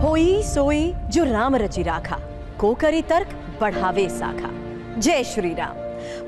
होई सोई जो राम रचि राखा, को करी तर्क बढ़ावे साखा। जय श्री राम।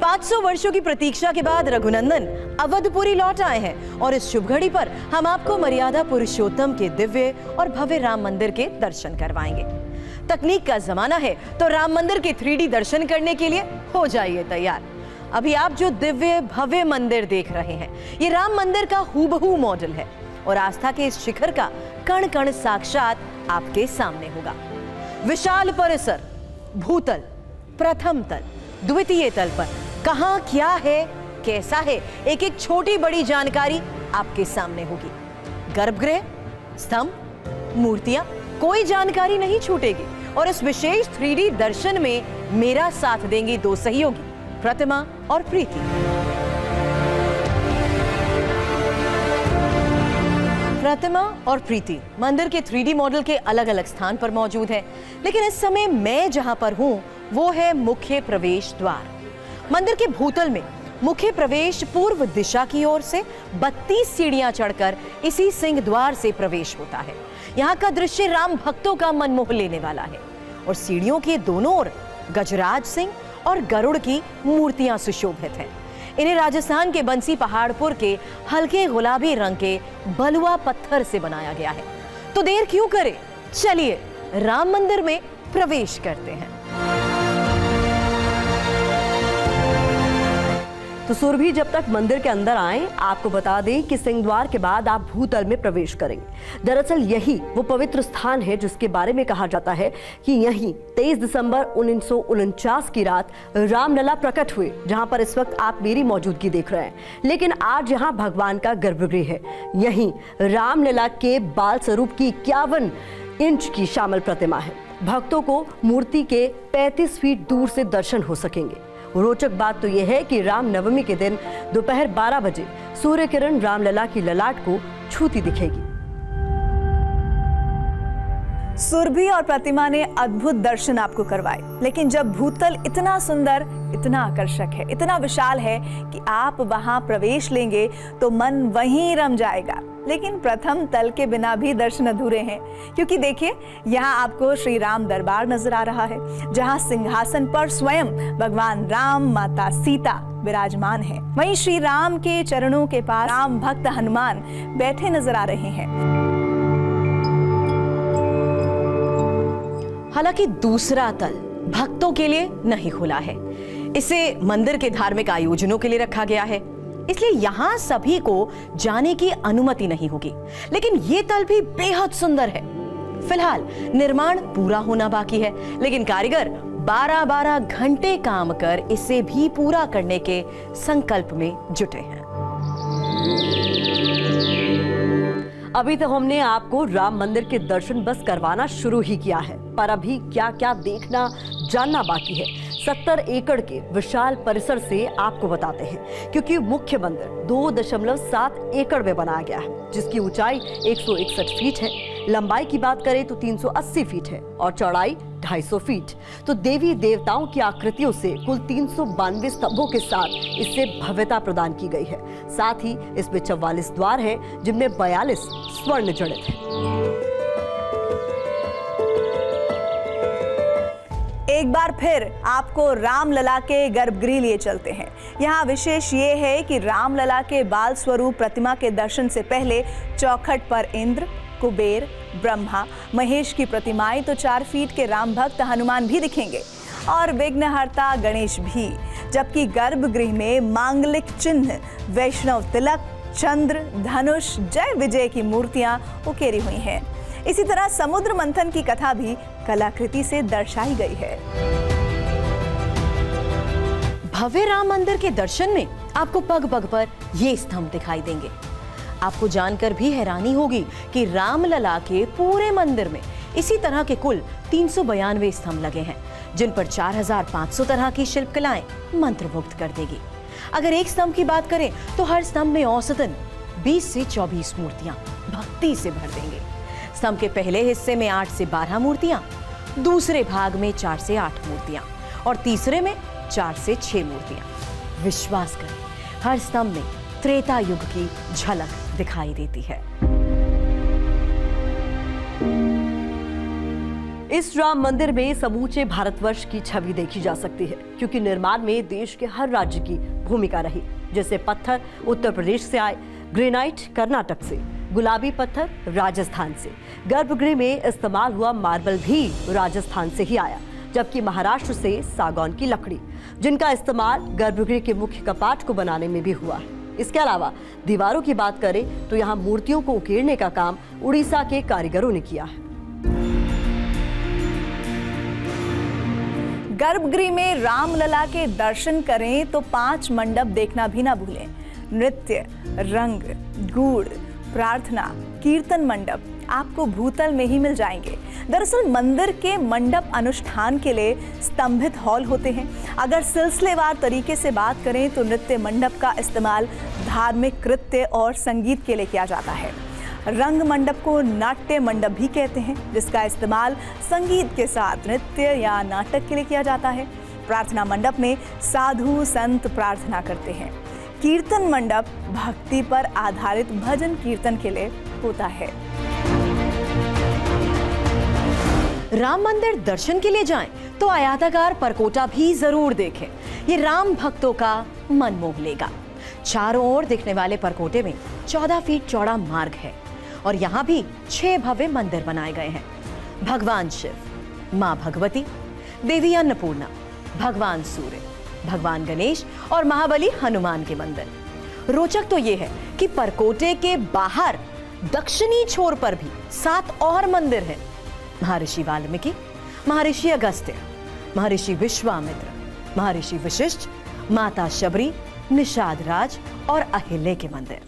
500 वर्षों की प्रतीक्षा के बाद रघुनंदन अवधपुरी लौट आए हैं और इस शुभ घड़ी पर हम आपको मर्यादा पुरुषोत्तम के दिव्य और भव्य राम मंदिर के दर्शन करवाएंगे। तकनीक का जमाना है तो राम मंदिर के 3D दर्शन करने के लिए हो जाइए तैयार। अभी आप जो दिव्य भव्य मंदिर देख रहे हैं, ये राम मंदिर का हूबहू मॉडल है और आस्था के इस शिखर का कण कण साक्षात आपके सामने होगा। विशाल परिसर, भूतल, प्रथम तल, द्वितीय तल पर कहां क्या है, कैसा है, एक एक छोटी बड़ी जानकारी आपके सामने होगी। गर्भगृह, स्तंभ, मूर्तियां, कोई जानकारी नहीं छूटेगी। और इस विशेष 3D दर्शन में मेरा साथ देंगी दो सहयोगी, प्रतिमा और प्रीति। प्रतिमा और प्रीति मंदिर के 3D मॉडल के अलग अलग स्थान पर मौजूद है, लेकिन इस समय मैं जहां पर हूं वो है मुख्य प्रवेश द्वार। मंदिर के भूतल में मुख्य प्रवेश पूर्व दिशा की ओर से 32 सीढ़ियां चढ़कर इसी सिंह द्वार से प्रवेश होता है। यहाँ का दृश्य राम भक्तों का मन मोह लेने वाला है और सीढ़ियों के दोनों ओर गजराज सिंह और गरुड़ की मूर्तियां सुशोभित हैं। इन्हें राजस्थान के बंसी पहाड़पुर के हल्के गुलाबी रंग के बलुआ पत्थर से बनाया गया है। तो देर क्यों करें, चलिए राम मंदिर में प्रवेश करते हैं। तो सुरभि, जब तक मंदिर के अंदर आए आपको बता दें कि सिंह द्वार के बाद आप भूतल में प्रवेश करेंगे। दरअसल यही वो पवित्र स्थान है जिसके बारे में कहा जाता है कि यहीं 23 दिसंबर 1949 की रात रामलला प्रकट हुए, जहां पर इस वक्त आप मेरी मौजूदगी देख रहे हैं। लेकिन आज यहाँ भगवान का गर्भगृह है। यहीं रामलला के बाल स्वरूप की 51 इंच की श्यामल प्रतिमा है। भक्तों को मूर्ति के 35 फीट दूर से दर्शन हो सकेंगे। रोचक बात तो यह है कि राम नवमी के दिन दोपहर 12 बजे सूर्य किरण रामलला की ललाट को छूती दिखेगी। सुरभि और प्रतिमा ने अद्भुत दर्शन आपको करवाए, लेकिन जब भूतल इतना सुंदर, इतना आकर्षक है, इतना विशाल है कि आप वहां प्रवेश लेंगे तो मन वहीं रम जाएगा। लेकिन प्रथम तल के बिना भी दर्शन अधूरे हैं, क्योंकि देखिए यहाँ आपको श्री राम दरबार नजर आ रहा है, जहाँ सिंहासन पर स्वयं भगवान राम, माता सीता विराजमान है। वहीं श्री राम के चरणों के पास राम भक्त हनुमान बैठे नजर आ रहे हैं। हालांकि दूसरा तल भक्तों के लिए नहीं खुला है, इसे मंदिर के धार्मिक आयोजनों के लिए रखा गया है, इसलिए यहां सभी को जाने की अनुमति नहीं होगी। लेकिन ये तल भी बेहद सुंदर है। फिलहाल निर्माण पूरा होना बाकी है, लेकिन कारीगर 12-12 घंटे काम कर इसे भी पूरा करने के संकल्प में जुटे हैं। अभी तो हमने आपको राम मंदिर के दर्शन बस करवाना शुरू ही किया है, पर अभी क्या क्या देखना, जानना बाकी है। 70 एकड़ के विशाल परिसर से आपको बताते हैं, क्योंकि मुख्य मंदिर 2.7 एकड़ में बनाया गया है, जिसकी ऊंचाई 161 फीट है, लंबाई की बात करें तो 380 फीट है और चौड़ाई 250 फीट। तो देवी देवताओं की आकृतियों से कुल 392 स्तंभों के साथ इससे भव्यता प्रदान की गई है। साथ ही इसमें 44 द्वार हैं, जिनमें 42 स्वर्ण जड़ित हैं। एक बार फिर आपको रामलला के गर्भगृह लिए चलते हैं। यहाँ विशेष ये है कि रामलला के बाल स्वरूप प्रतिमा के दर्शन से पहले चौखट पर इंद्र, कुबेर, ब्रह्मा, महेश की प्रतिमाएं तो 4 फीट के राम भक्त हनुमान भी दिखेंगे और विघ्नहर्ता गणेश भी, जबकि गर्भगृह में मांगलिक चिन्ह, वैष्णव तिलक, चंद्र, धनुष, जय विजय की मूर्तियां उकेरी हुई हैं। इसी तरह समुद्र मंथन की कथा भी कलाकृति से दर्शाई गई है। भव्य राम मंदिर के दर्शन में आपको पग पग पर ये स्तंभ दिखाई देंगे। आपको जानकर भी हैरानी होगी कि रामलला के पूरे मंदिर में इसी तरह के कुल 392 स्तंभ लगे हैं, जिन पर 4500 तरह की शिल्पकलाएं मंत्रमुग्ध कर देगी। अगर एक स्तंभ की बात करें तो हर स्तंभ में औसतन 20 से 24 मूर्तियां भक्ति से भर देंगे। स्तंभ के पहले हिस्से में 8 से 12 मूर्तियां, दूसरे भाग में 4 से 8 मूर्तियां और तीसरे में 4 से 6 मूर्तियां। विश्वास करें, हर स्तंभ में त्रेता युग की झलक दिखाई देती है। इस राम मंदिर में समूचे भारतवर्ष की छवि देखी जा सकती है, क्योंकि निर्माण में देश के हर राज्य की भूमिका रही। जैसे पत्थर उत्तर प्रदेश से आए, ग्रेनाइट कर्नाटक से, गुलाबी पत्थर राजस्थान से, गर्भगृह में इस्तेमाल हुआ मार्बल भी राजस्थान से ही आया, जबकि महाराष्ट्र से सागौन की लकड़ी, जिनका इस्तेमाल गर्भगृह के मुख्य कपाट को बनाने में भी हुआ है। इसके अलावा दीवारों की बात करें तो यहाँ मूर्तियों को उकेरने का काम उड़ीसा के कारीगरों ने किया है। गर्भगृह में रामलला के दर्शन करें तो 5 मंडप देखना भी ना भूलें। नृत्य, रंग, गूढ़, प्रार्थना, कीर्तन मंडप आपको भूतल में ही मिल जाएंगे। दरअसल मंदिर के मंडप अनुष्ठान के लिए स्तंभित हॉल होते हैं। अगर सिलसिलेवार तरीके से बात करें तो नृत्य मंडप का इस्तेमाल धार्मिक कृत्य और संगीत के लिए किया जाता है। रंग मंडप को नाट्य मंडप भी कहते हैं, जिसका इस्तेमाल संगीत के साथ नृत्य या नाटक के लिए किया जाता है। प्रार्थना मंडप में साधु संत प्रार्थना करते हैं। कीर्तन मंडप भक्ति पर आधारित भजन कीर्तन के लिए होता है। राम मंदिर दर्शन के लिए जाएं तो आयताकार परकोटा भी जरूर देखें। ये राम भक्तों का मन मोह लेगा। चारों ओर दिखने वाले परकोटे में 14 फीट चौड़ा मार्ग है और यहाँ भी 6 भव्य मंदिर बनाए गए हैं। भगवान शिव, माँ भगवती, देवी अन्नपूर्णा, भगवान सूर्य, भगवान गणेश और महाबली हनुमान के मंदिर। रोचक तो ये है कि परकोटे के बाहर दक्षिणी छोर पर भी 7 और मंदिर हैं। महर्षि वाल्मीकि, महर्षि अगस्त्य, महर्षि विश्वामित्र, महर्षि वशिष्ठ, माता शबरी, निषाद राज और अहिल्या के मंदिर।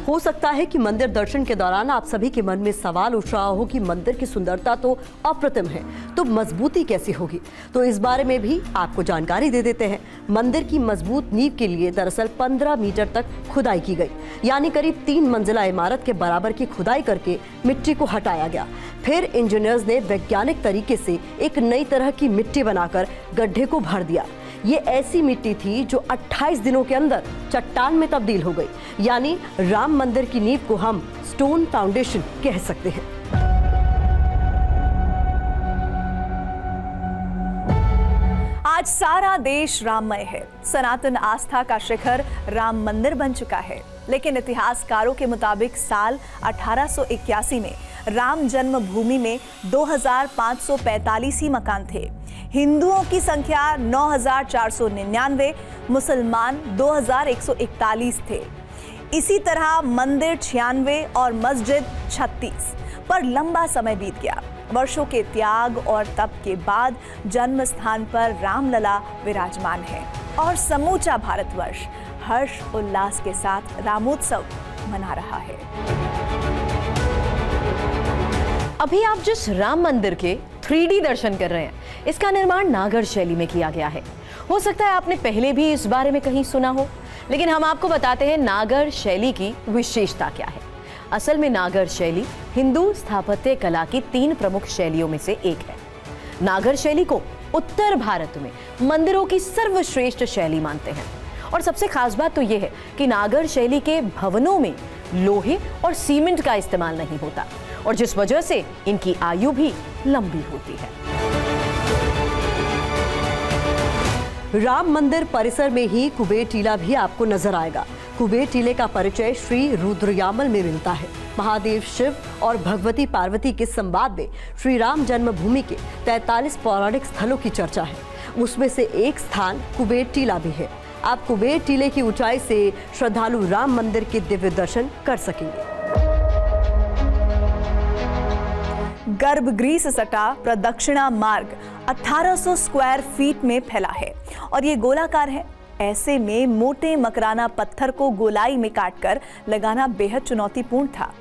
हो सकता है कि मंदिर दर्शन के दौरान आप सभी के मन में सवाल उठ रहा हो कि मंदिर की सुंदरता तो अप्रतिम है, तो मजबूती कैसी होगी। तो इस बारे में भी आपको जानकारी दे देते हैं। मंदिर की मजबूत नींव के लिए दरअसल 15 मीटर तक खुदाई की गई, यानी करीब 3 मंजिला इमारत के बराबर की खुदाई करके मिट्टी को हटाया गया। फिर इंजीनियर्स ने वैज्ञानिक तरीके से एक नई तरह की मिट्टी बनाकर गड्ढे को भर दिया। ये ऐसी मिट्टी थी जो 28 दिनों के अंदर चट्टान में तब्दील हो गई, यानी राम मंदिर की नींव को हम स्टोन फाउंडेशन कह सकते हैं। आज सारा देश राममय है। सनातन आस्था का शिखर राम मंदिर बन चुका है। लेकिन इतिहासकारों के मुताबिक साल 1881 में राम जन्मभूमि में 2545 ही मकान थे। हिंदुओं की संख्या 9499, मुसलमान 2141 थे। इसी तरह मंदिर 96 और मस्जिद 36 पर लंबा समय बीत गया। वर्षों के त्याग और तप के बाद जन्म स्थान पर रामलला विराजमान है और समूचा भारतवर्ष हर्ष उल्लास के साथ रामोत्सव मना रहा है। अभी आप जिस राम मंदिर के 3D दर्शन कर रहे हैं, इसका निर्माण नागर शैली में किया गया है। हो सकता है आपने पहले भी इस बारे में कहीं सुना हो, लेकिन हम आपको बताते हैं नागर शैली की विशेषता क्या है। असल में नागर शैली हिंदू स्थापत्य कला की 3 प्रमुख शैलियों में से एक है। नागर शैली को उत्तर भारत में मंदिरों की सर्वश्रेष्ठ शैली मानते हैं और सबसे खास बात तो यह है कि नागर शैली के भवनों में लोहे और सीमेंट का इस्तेमाल नहीं होता और जिस वजह से इनकी आयु भी लंबी होती है। राम मंदिर परिसर में ही कुबेर टीला भी आपको नजर आएगा। कुबेर टीले का परिचय श्री रुद्रयामल में मिलता है। महादेव शिव और भगवती पार्वती के संवाद में श्री राम जन्मभूमि के 43 पौराणिक स्थलों की चर्चा है। उसमें से एक स्थान कुबेर टीला भी है। आप कुबेर टीले की ऊंचाई से श्रद्धालु राम मंदिर के दिव्य दर्शन कर सकेंगे। गर्भगृह से सटा प्रदक्षिणा मार्ग 1800 स्क्वायर फीट में फैला है और ये गोलाकार है। ऐसे में मोटे मकराना पत्थर को गोलाई में काटकर लगाना बेहद चुनौतीपूर्ण था।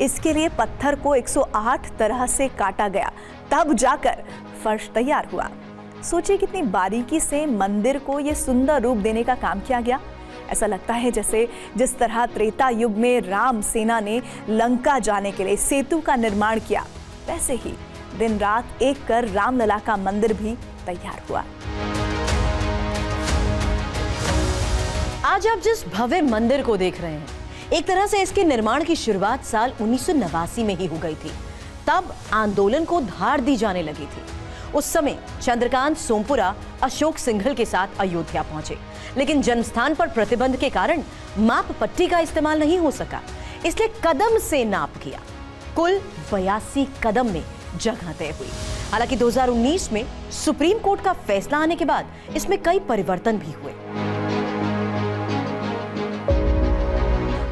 इसके लिए पत्थर को 108 तरह से काटा गया, तब जाकर फर्श तैयार हुआ। सोचिए कितनी बारीकी से मंदिर को ये सुंदर रूप देने का काम किया गया। ऐसा लगता है जैसे जिस तरह त्रेता युग में राम सेना ने लंका जाने के लिए सेतु का निर्माण किया, वैसे ही दिन रात एक कर रामलला का मंदिर भी तैयार हुआ। आज आप जिस भव्य मंदिर को देख रहे हैं, एक तरह से इसके निर्माण की शुरुआत साल 1989 में ही हो गई थी। तब आंदोलन को धार दी जाने लगी थी। उस समय चंद्रकांत सोमपुरा अशोक सिंघल के साथ अयोध्या पहुंचे, लेकिन जन्मस्थान पर प्रतिबंध के कारण माप पट्टी का इस्तेमाल नहीं हो सका, इसलिए कदम से नाप किया। कुल 82 कदम में जगह तय हुई। हालांकि 2019 में सुप्रीम कोर्ट का फैसला आने के बाद इसमें कई परिवर्तन भी हुए।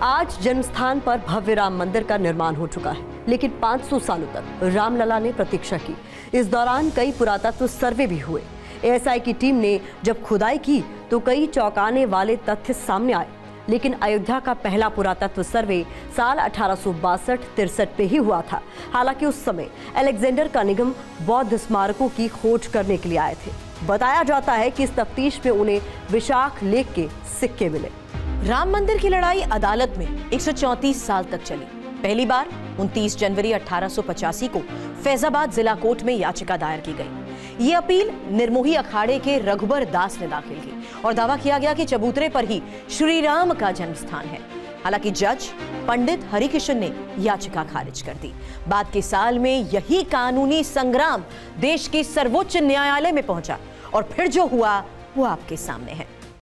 आज जन्मस्थान पर भव्य राम मंदिर का निर्माण हो चुका है, लेकिन 500 सालों तक रामलला ने प्रतीक्षा की। इस दौरान कई पुरातत्व सर्वे भी हुए। एएसआई की टीम ने जब खुदाई की तो कई चौंकाने वाले तथ्य सामने आए, लेकिन अयोध्या का पहला पुरातत्व सर्वे साल 1862-63 में ही हुआ था। हालांकि उस समय अलेक्जेंडर का निगम बौद्ध स्मारकों की खोज करने के लिए आए थे। बताया जाता है कि इस तफ्तीश में उन्हें विशाख लेख के सिक्के मिले। राम मंदिर की लड़ाई अदालत में 134 साल तक चली। पहली बार 29 जनवरी 1885 को फैजाबाद जिला कोर्ट में याचिका दायर की गई। ये अपील निर्मोही अखाड़े के रघुबर दास ने दाखिल की और दावा किया गया कि चबूतरे पर ही श्री राम का जन्म स्थान है। हालांकि जज पंडित हरिकिशन ने याचिका खारिज कर दी। बाद के साल में यही कानूनी संग्राम देश के सर्वोच्च न्यायालय में पहुंचा और फिर जो हुआ वो आपके सामने है।